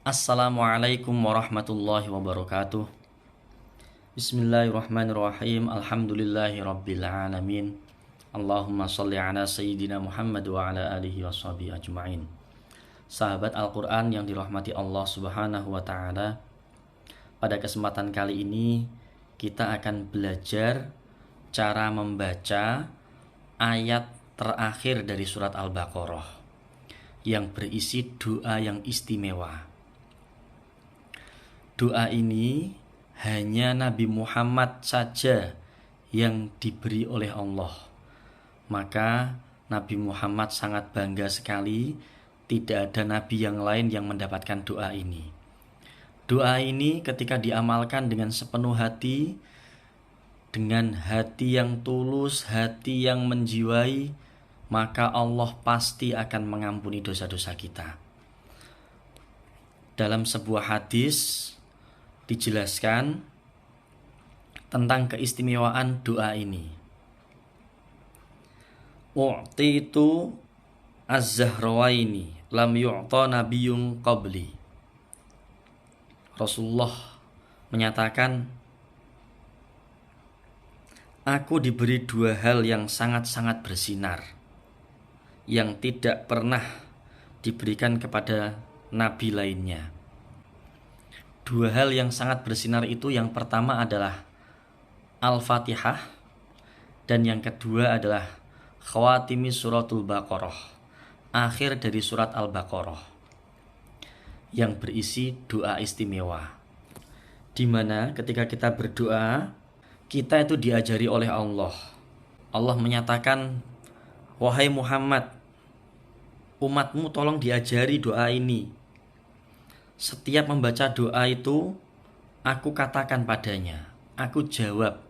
Assalamualaikum warahmatullahi wabarakatuh. Bismillahirrahmanirrahim. Alhamdulillahi rabbil alamin. Allahumma sholli ala sayyidina Muhammad wa ala alihi wa sahbihi ajma'in. Sahabat Al-Quran yang dirahmati Allah subhanahu wa ta'ala, pada kesempatan kali ini kita akan belajar cara membaca ayat terakhir dari surat Al-Baqarah yang berisi doa yang istimewa. Doa ini hanya Nabi Muhammad saja yang diberi oleh Allah. Maka Nabi Muhammad sangat bangga sekali, tidak ada nabi yang lain yang mendapatkan doa ini. Doa ini ketika diamalkan dengan sepenuh hati, dengan hati yang tulus, hati yang menjiwai, maka Allah pasti akan mengampuni dosa-dosa kita. Dalam sebuah hadis dijelaskan tentang keistimewaan doa ini. U'titu az-zahrawaini lam yu'ta nabiyyun qabli. Rasulullah menyatakan, aku diberi dua hal yang sangat-sangat bersinar, yang tidak pernah diberikan kepada nabi lainnya. Dua hal yang sangat bersinar itu, yang pertama adalah Al-Fatihah, dan yang kedua adalah khawatimi suratul Baqarah, akhir dari surat Al-Baqarah, yang berisi doa istimewa, di mana ketika kita berdoa, kita itu diajari oleh Allah. Allah menyatakan, wahai Muhammad, umatmu tolong diajari doa ini. Setiap membaca doa itu, aku katakan padanya, aku jawab,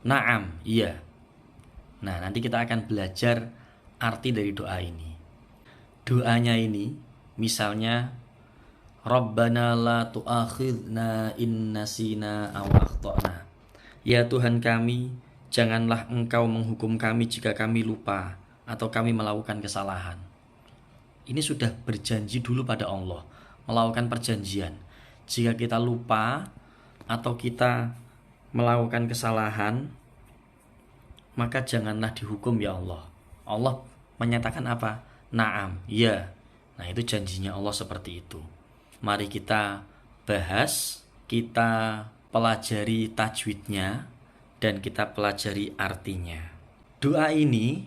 na'am, iya. Nah, nanti kita akan belajar arti dari doa ini. Doanya ini, misalnya, Rabbana la tu'akhidna in nasina aw akhtana. Ya Tuhan kami, janganlah Engkau menghukum kami jika kami lupa atau kami melakukan kesalahan. Ini sudah berjanji dulu pada Allah, melakukan perjanjian. Jika kita lupa atau kita melakukan kesalahan, maka janganlah dihukum ya Allah. Allah menyatakan apa? Naam, ya. Nah, itu janjinya Allah seperti itu. Mari kita bahas, kita pelajari tajwidnya, dan kita pelajari artinya. Doa ini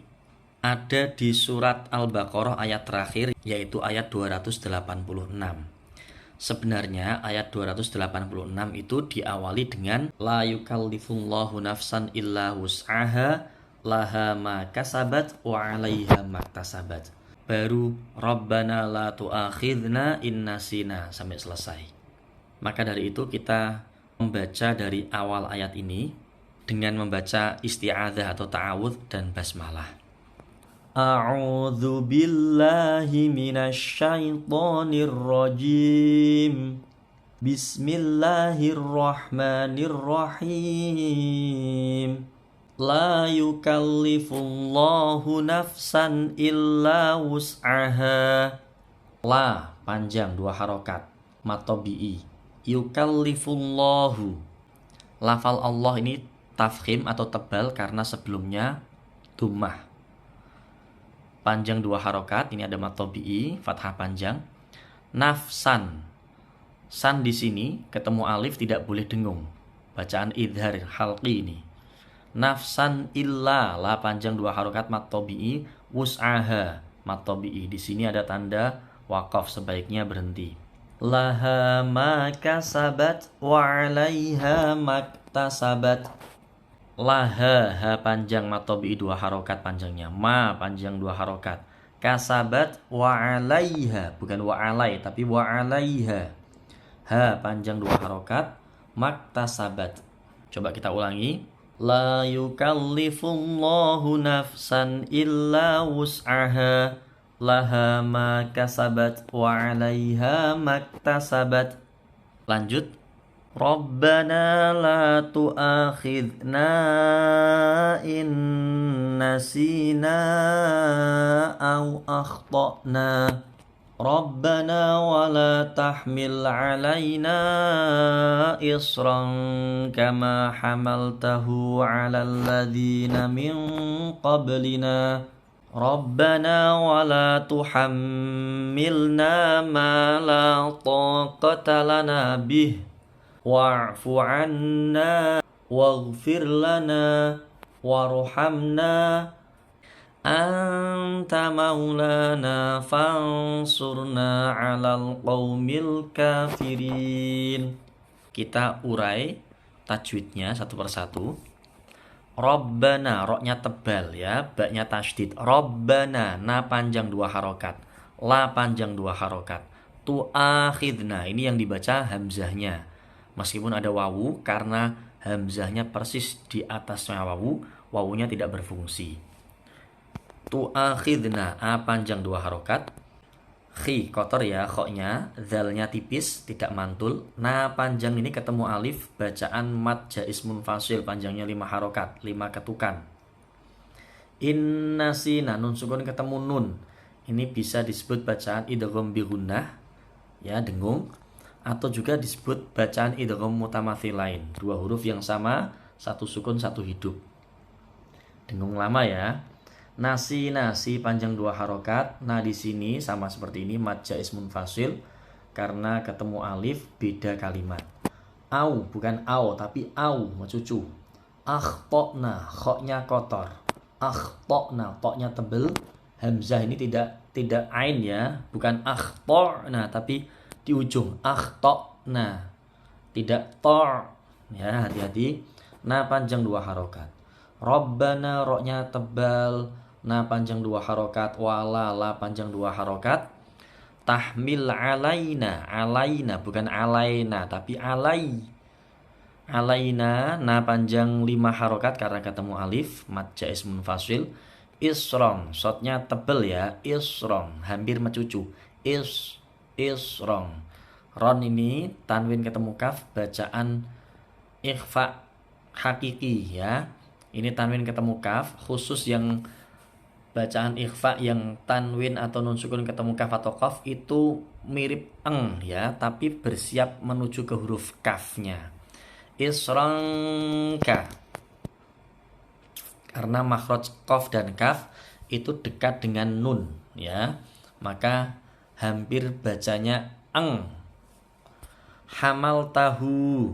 ada di surat Al-Baqarah ayat terakhir, yaitu ayat 286. Sebenarnya ayat 286 itu diawali dengan la yukallifullahu nafsan illa wus'aha laha ma kasabat wa 'alaiha maktasabat. Baru Rabbana la tu'akhidna in nasina sampai selesai. Maka dari itu kita membaca dari awal ayat ini dengan membaca isti'adzah atau ta'awudz dan basmalah. A'udzu billahi minasyaitonir rajim. Bismillahirrahmanirrahim. La yukallifullahu nafsan illa wus'aha. La panjang dua harokat, matobi'i. Yukallifullahu. Lafal Allah ini tafkhim atau tebal karena sebelumnya dhammah. Panjang dua harokat, ini ada matobi'i, fathah panjang. Nafsan, san di sini ketemu alif tidak boleh dengung. Bacaan idhar halqi ini. Nafsan illa, la panjang dua harokat matobi'i, wus'aha, matobi'i. Di sini ada tanda waqaf, sebaiknya berhenti. Laha ma kasabat wa 'alaiha maktasabat. Laha, ha panjang matobi'i dua harokat panjangnya, ma panjang dua harokat, kasabat wa 'alaiha, bukan wa 'alai tapi wa 'alaiha, ha panjang dua harokat, maktasabat. Coba kita ulangi. La yukallifullahu nafsan illa wus'aha laha ma kasabat wa 'alaiha maktasabat. Lanjut. Rabbana la tu'akhidna in nasina aw akhtana. Rabbana wa la tahmil alaina isran kama hamaltahu ala alladhina min qablina. Rabbana wa la tuhammilna ma la taqata lana bih wa'fu 'anna waghfir lana warhamna anta maulana fansurna 'alal qaumil kafirin. Kita urai tajwidnya satu persatu. Rabbana, roknya tebal ya, baknya tasydid. Rabbana, na panjang 2 harokat, la panjang 2 harokat. Tu'akhidna, ini yang dibaca hamzahnya. Meskipun ada wawu, karena hamzahnya persis di atasnya wawu, wawunya tidak berfungsi. Tu'akhidna, a panjang 2 harokat. Khi, kotor ya, khoknya, zalnya tipis, tidak mantul. Na panjang ini ketemu alif, bacaan mad jaiz munfasil, panjangnya 5 harokat, 5 ketukan. Innasina, nun sukun ketemu nun. Ini bisa disebut bacaan idgham bi gunnah, ya, dengung. Atau juga disebut bacaan idgham mutamathilain, 2 huruf yang sama, 1 sukun 1 hidup. Dengung lama ya. Nasi panjang 2 harokat. Nah di sini sama seperti ini mad jaiz munfasil karena ketemu alif, beda kalimat. Au bukan au tapi au, mencucu. Akhtokna, khoknya kotor. Akhtokna, toknya tebel. Hamzah ini tidak ain ya, bukan akhtokna tapi di ujung akhtokna, tidak tor ya, hati-hati. Nah panjang 2 harokat. Rabbana, roknya tebal. Na panjang 2 harokat, wala la panjang 2 harokat. Tahmil alaina, alaina bukan alaina tapi alai. Alaina, na panjang 5 harokat karena ketemu alif, mad jaiz munfasil. Isron, shotnya tebel ya, isron, hampir mencucu. Isron. Ron ini tanwin ketemu kaf, bacaan ikhfa hakiki ya. Ini tanwin ketemu kaf, khusus yang bacaan ikhfa yang tanwin atau nun sukun ketemu kaf atau qaf itu mirip eng ya, tapi bersiap menuju ke huruf kafnya. Isranka, karena makhraj qaf dan kaf itu dekat dengan nun ya, maka hampir bacanya eng. Hamal tahu,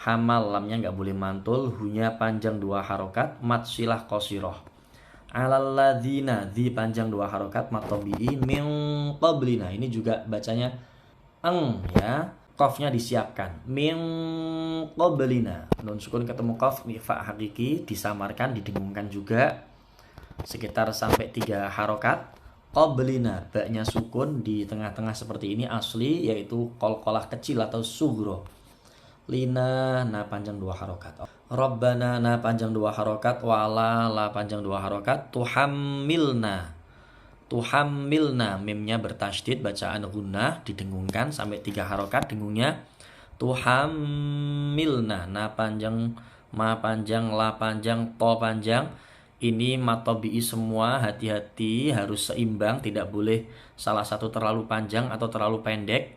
hamal lamnya nggak boleh mantul, hunya panjang 2 harokat, mad silah qasiroh. Alalladzina, di panjang 2 harokat, mad tabi'i min qablina, ini juga bacanya eng ya, qafnya disiapkan. Min qablina, nun sukun ketemu qaf, ikhfa hakiki, disamarkan, didengungkan juga sekitar sampai 3 harokat. Qablina, baknya sukun di tengah-tengah seperti ini asli, yaitu qalqalah kecil atau sugro. Lina, na panjang 2 harokat. Rabbana, na panjang 2 harokat. Wala, la panjang 2 harokat. Tuhammilna, mimnya bertasydid, bacaan gunnah, didengungkan sampai 3 harokat dengungnya. Tuhammilna, na panjang, ma panjang, la panjang, to panjang. Ini mad tabi'i semua, hati-hati, harus seimbang, tidak boleh salah satu terlalu panjang atau terlalu pendek.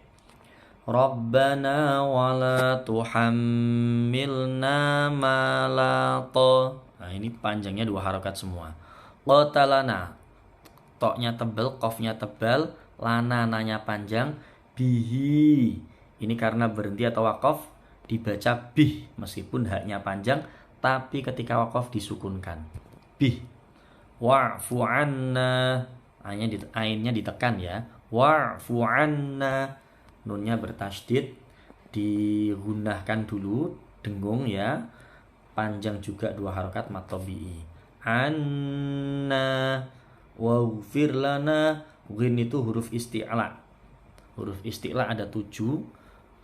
Rabbana wala tuhammilna ma la ta. Nah ini panjangnya 2 harokat semua. Qatalana, toknya tebal, qafnya tebal, lana nanya panjang, bihi. Ini karena berhenti atau wakaf dibaca bih meskipun haknya panjang, tapi ketika wakaf disukunkan. Bih. Wa'fu 'anna, ainnya ditekan ya. Wa'fu 'anna, nunnya bertasydid, digunahkan dulu, dengung ya, panjang juga 2 harokat, mad tabi'i. Anna waghfir lana, ghin itu huruf isti'la. Huruf isti'la ada 7.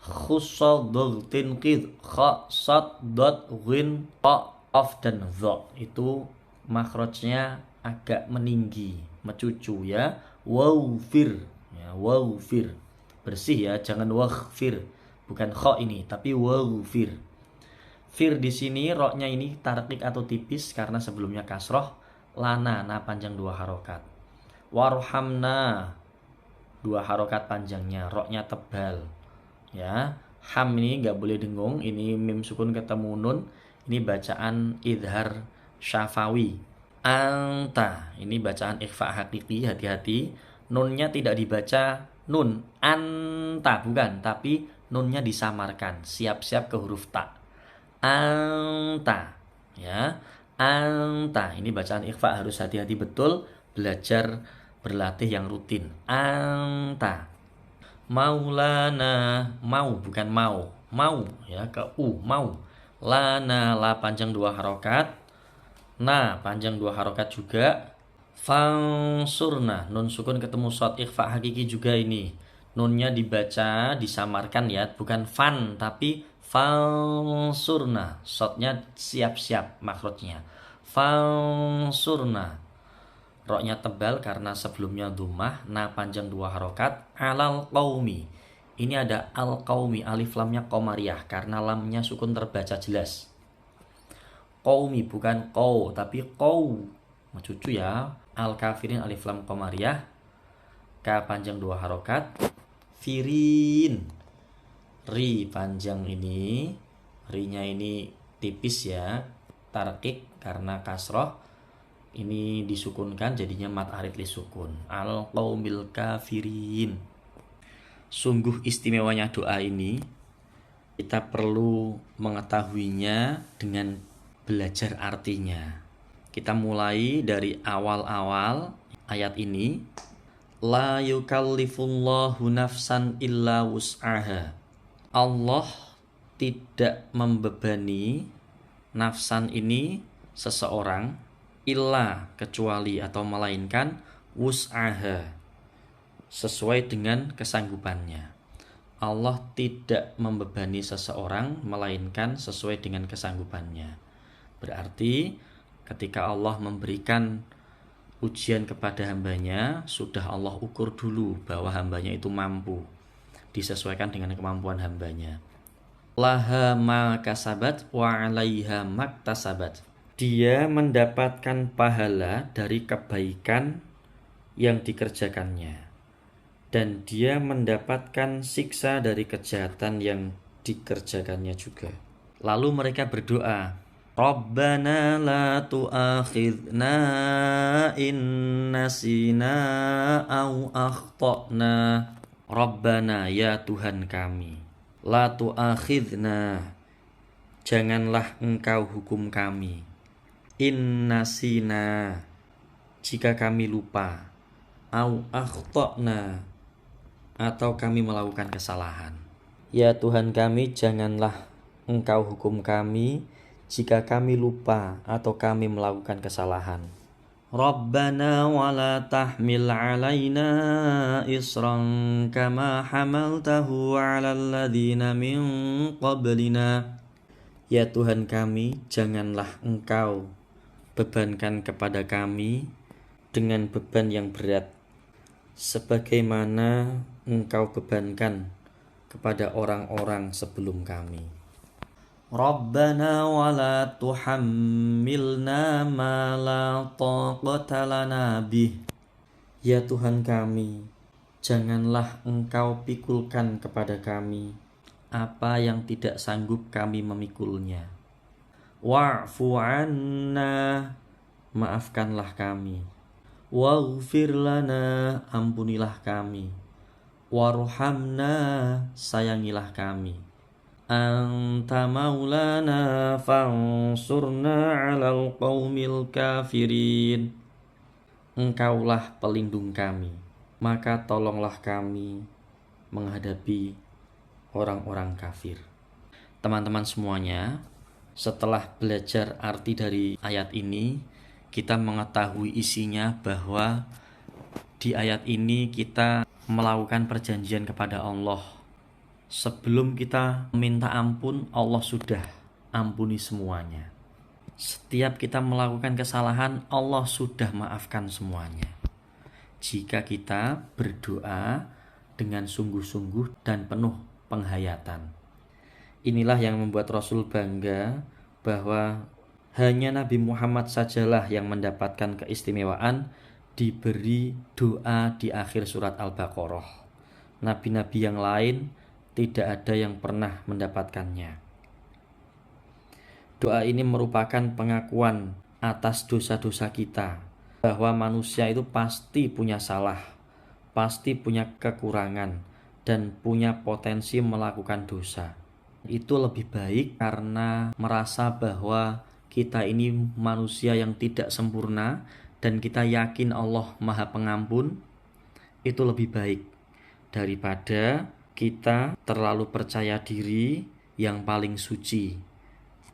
Khusadhtin qid, kha sad dot ghin ta qaf dan dha, itu makhrajnya agak meninggi, mencucu ya. Waghfir ya, waghfir bersih ya, jangan waghfir, bukan kha ini tapi waghfir. Fir di sini roknya ini tarqiq atau tipis karena sebelumnya kasroh. Lana, na panjang 2 harokat. Warhamna, 2 harokat panjangnya, roknya tebal. Ya, ham ini nggak boleh dengung, ini mim sukun ketemu nun, ini bacaan idhar syafawi. Anta, ini bacaan ikhfa hakiki, hati-hati. Nunnya tidak dibaca nun, anta bukan, tapi nunnya disamarkan, siap-siap ke huruf ta. Anta, ya, anta. Ini bacaan ikhfa harus hati-hati betul, belajar berlatih yang rutin. Anta. Maulana, mau bukan mau, mau ya ke mau. Lana, la panjang 2 harokat, na panjang 2 harokat juga. Fansurna, nun sukun ketemu shad ikhfa hakiki juga ini. Nunnya dibaca disamarkan ya, bukan fan tapi fansurna. Shadnya siap-siap makhrajnya. Fansurna. Roknya tebal karena sebelumnya dhammah, na panjang 2 harokat, alal qaumi. Ini ada al qaumi, alif lamnya qamariyah karena lamnya sukun terbaca jelas. Qaumi bukan qaw tapi qaw. Cucu ya. Al kafirin alif lam qamariyah, ka panjang 2 harokat, firin. Ri panjang ini, rinya ini tipis ya, tarkik karena kasroh. Ini disukunkan jadinya mat arid li sukun. Al qaumil kafirin. Sungguh istimewanya doa ini. Kita perlu mengetahuinya dengan belajar artinya. Kita mulai dari awal-awal ayat ini. La yukallifullahu nafsan illa wus'aha. Allah tidak membebani nafsan ini seseorang illa kecuali atau melainkan wus'aha sesuai dengan kesanggupannya. Allah tidak membebani seseorang melainkan sesuai dengan kesanggupannya. Berarti ketika Allah memberikan ujian kepada hambanya, sudah Allah ukur dulu bahwa hambanya itu mampu, disesuaikan dengan kemampuan hambanya. Laha ma kasabat wa 'alaiha maktasabat. Dia mendapatkan pahala dari kebaikan yang dikerjakannya, dan dia mendapatkan siksa dari kejahatan yang dikerjakannya juga. Lalu mereka berdoa, Rabbana la tu'akhidna in nasina au akhtana. Rabbana, ya Tuhan kami, la tu'akhidna, janganlah engkau hukum kami, in nasina, jika kami lupa, au akhtana, atau kami melakukan kesalahan. Ya Tuhan kami, janganlah engkau hukum kami jika kami lupa atau kami melakukan kesalahan. Rabbana wa la tahmil alaina isran kama hamaltahu ala alladhina min qablina. Ya Tuhan kami, janganlah engkau bebankan kepada kami dengan beban yang berat sebagaimana engkau bebankan kepada orang-orang sebelum kami. Rabbana wa la tuhammilna ma la taqata lana bih. Ya Tuhan kami, janganlah engkau pikulkan kepada kami apa yang tidak sanggup kami memikulnya. Wa'fu anna, maafkanlah kami. Waghfir lana, ampunilah kami. Warhamna, sayangilah kami. Anta maulana fansurna 'alal qaumil kafirin. Engkaulah pelindung kami, maka tolonglah kami menghadapi orang-orang kafir. Teman-teman semuanya, setelah belajar arti dari ayat ini, kita mengetahui isinya bahwa di ayat ini kita melakukan perjanjian kepada Allah. Sebelum kita minta ampun, Allah sudah ampuni semuanya. Setiap kita melakukan kesalahan, Allah sudah maafkan semuanya. Jika kita berdoa dengan sungguh-sungguh dan penuh penghayatan. Inilah yang membuat Rasul bangga bahwa hanya Nabi Muhammad sajalah yang mendapatkan keistimewaan diberi doa di akhir surat Al-Baqarah. Nabi-nabi yang lain tidak ada yang pernah mendapatkannya. Doa ini merupakan pengakuan atas dosa-dosa kita, bahwa manusia itu pasti punya salah, pasti punya kekurangan, dan punya potensi melakukan dosa. Itu lebih baik karena merasa bahwa kita ini manusia yang tidak sempurna dan kita yakin Allah Maha Pengampun. Itu lebih baik daripada kita terlalu percaya diri yang paling suci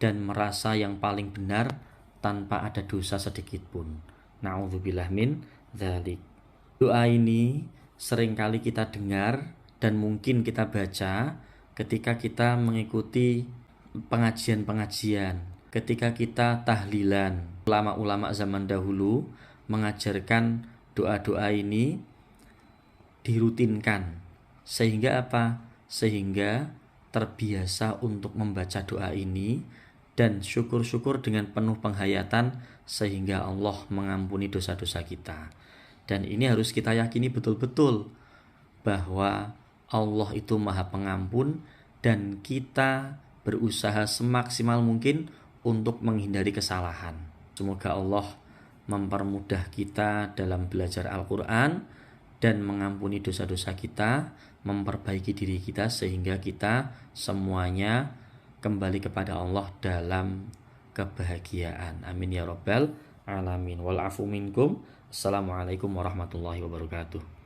dan merasa yang paling benar tanpa ada dosa sedikit pun. Na'udzubillah min dzalik. Doa ini seringkali kita dengar dan mungkin kita baca ketika kita mengikuti pengajian-pengajian, ketika kita tahlilan. Ulama-ulama zaman dahulu mengajarkan doa-doa ini dirutinkan. Sehingga apa? Sehingga terbiasa untuk membaca doa ini dan syukur-syukur dengan penuh penghayatan sehingga Allah mengampuni dosa-dosa kita. Dan ini harus kita yakini betul-betul bahwa Allah itu Maha Pengampun dan kita berusaha semaksimal mungkin untuk menghindari kesalahan. Semoga Allah mempermudah kita dalam belajar Al-Quran dan mengampuni dosa-dosa kita, memperbaiki diri kita sehingga kita semuanya kembali kepada Allah dalam kebahagiaan. Amin ya rabbal alamin. Wal afu minkum. Assalamualaikum warahmatullahi wabarakatuh.